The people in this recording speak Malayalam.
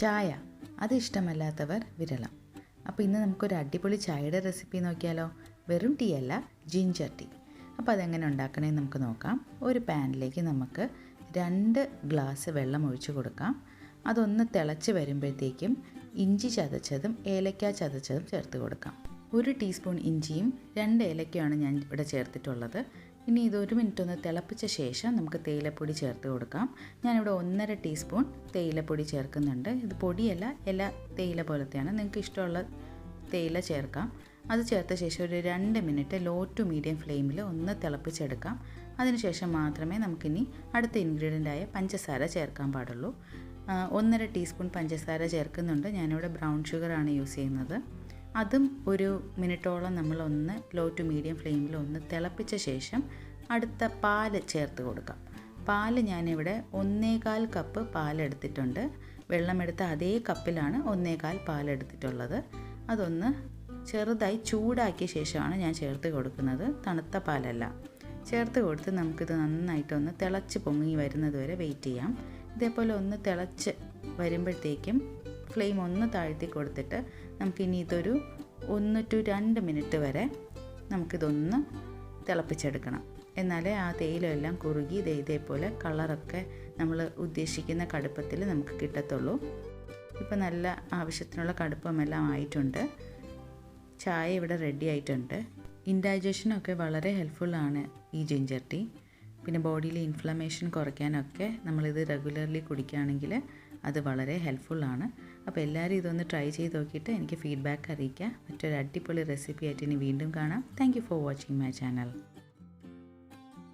ചായ അത് ഇഷ്ടമല്ലാത്തവർ വിരളം. അപ്പോൾ ഇന്ന് നമുക്കൊരു അടിപൊളി ചായയുടെ റെസിപ്പി നോക്കിയാലോ. വെറും ടീ അല്ല, ജിഞ്ചർ ടീ. അപ്പോൾ അതെങ്ങനെ ഉണ്ടാക്കണമെന്ന് നമുക്ക് നോക്കാം. ഒരു പാനിലേക്ക് നമുക്ക് 2 ഗ്ലാസ് വെള്ളം ഒഴിച്ചു കൊടുക്കാം. അതൊന്ന് തിളച്ച് വരുമ്പോഴത്തേക്കും ഇഞ്ചി ചതച്ചതും ഏലക്ക ചതച്ചതും ചേർത്ത് കൊടുക്കാം. 1 ടീസ്പൂൺ ഇഞ്ചിയും 2 ഏലക്കയാണ് ഞാൻ ഇവിടെ ചേർത്തിട്ടുള്ളത്. ഇനി ഇത് 1 മിനിറ്റ് ഒന്ന് തിളപ്പിച്ച ശേഷം നമുക്ക് തേയിലപ്പൊടി ചേർത്ത് കൊടുക്കാം. ഞാനിവിടെ 1.5 ടീസ്പൂൺ തേയിലപ്പൊടി ചേർക്കുന്നുണ്ട്. ഇത് പൊടിയല്ല, ഇല തേയില പോലത്തെയാണ്. നിങ്ങൾക്ക് ഇഷ്ടമുള്ള തേയില ചേർക്കാം. അത് ചേർത്ത ശേഷം ഒരു 2 മിനിറ്റ് ലോ ടു മീഡിയം ഫ്ലെയിമിൽ ഒന്ന് തിളപ്പിച്ചെടുക്കാം. അതിനുശേഷം മാത്രമേ നമുക്കിനി അടുത്ത ഇൻഗ്രീഡിയൻ്റായ പഞ്ചസാര ചേർക്കാൻ പാടുള്ളൂ. 1.5 ടീസ്പൂൺ പഞ്ചസാര ചേർക്കുന്നുണ്ട്. ഞാനിവിടെ ബ്രൗൺ ഷുഗറാണ് യൂസ് ചെയ്യുന്നത്. അതും ഒരു മിനിറ്റോളം നമ്മളൊന്ന് ലോ ടു മീഡിയം ഫ്ലെയിമിൽ ഒന്ന് തിളപ്പിച്ച ശേഷം അടുത്ത പാല് ചേർത്ത് കൊടുക്കാം. പാല് ഞാനിവിടെ 1/4 കപ്പ് പാലെടുത്തിട്ടുണ്ട്. വെള്ളമെടുത്ത അതേ കപ്പിലാണ് 1/4 പാലെടുത്തിട്ടുള്ളത്. അതൊന്ന് ചെറുതായി ചൂടാക്കിയ ശേഷമാണ് ഞാൻ ചേർത്ത് കൊടുക്കുന്നത്. തണുത്ത പാലല്ല. ചേർത്ത് കൊടുത്ത് നമുക്കിത് നന്നായിട്ടൊന്ന് തിളച്ച് പൊങ്ങി വരുന്നത് വരെ വെയിറ്റ് ചെയ്യാം. ഇതേപോലെ ഒന്ന് തിളച്ച് വരുമ്പോഴത്തേക്കും ഫ്ലെയിം ഒന്ന് താഴ്ത്തി കൊടുത്തിട്ട് നമുക്കിനി ഇതൊരു 1 to 2 മിനിറ്റ് വരെ നമുക്കിതൊന്ന് തിളപ്പിച്ചെടുക്കണം. എന്നാലേ ആ തേയിലെല്ലാം കുറുകി ഇതേപോലെ കളറൊക്കെ നമ്മൾ ഉദ്ദേശിക്കുന്ന കടുപ്പത്തിൽ നമുക്ക് കിട്ടത്തുള്ളൂ. ഇപ്പോൾ നല്ല ആവശ്യത്തിനുള്ള കടുപ്പമെല്ലാം ആയിട്ടുണ്ട്. ചായ ഇവിടെ റെഡി ആയിട്ടുണ്ട്. ഇൻഡൈജഷനൊക്കെ വളരെ ഹെൽപ്ഫുള്ളാണ് ഈ ജിഞ്ചർ ടീ. പിന്നെ ബോഡിയിലെ ഇൻഫ്ലമേഷൻ കുറയ്ക്കാനൊക്കെ നമ്മളിത് റെഗുലർലി കുടിക്കുകയാണെങ്കിൽ അത് വളരെ ഹെൽപ്ഫുള്ളാണ്. അപ്പോൾ എല്ലാവരും ഇതൊന്ന് ട്രൈ ചെയ്ത് നോക്കിയിട്ട് എനിക്ക് ഫീഡ്ബാക്ക് അറിയിക്കുക. മറ്റൊരു അടിപൊളി റെസിപ്പി ആയിട്ട് ഇനി വീണ്ടും കാണാം. Thank you for watching my channel.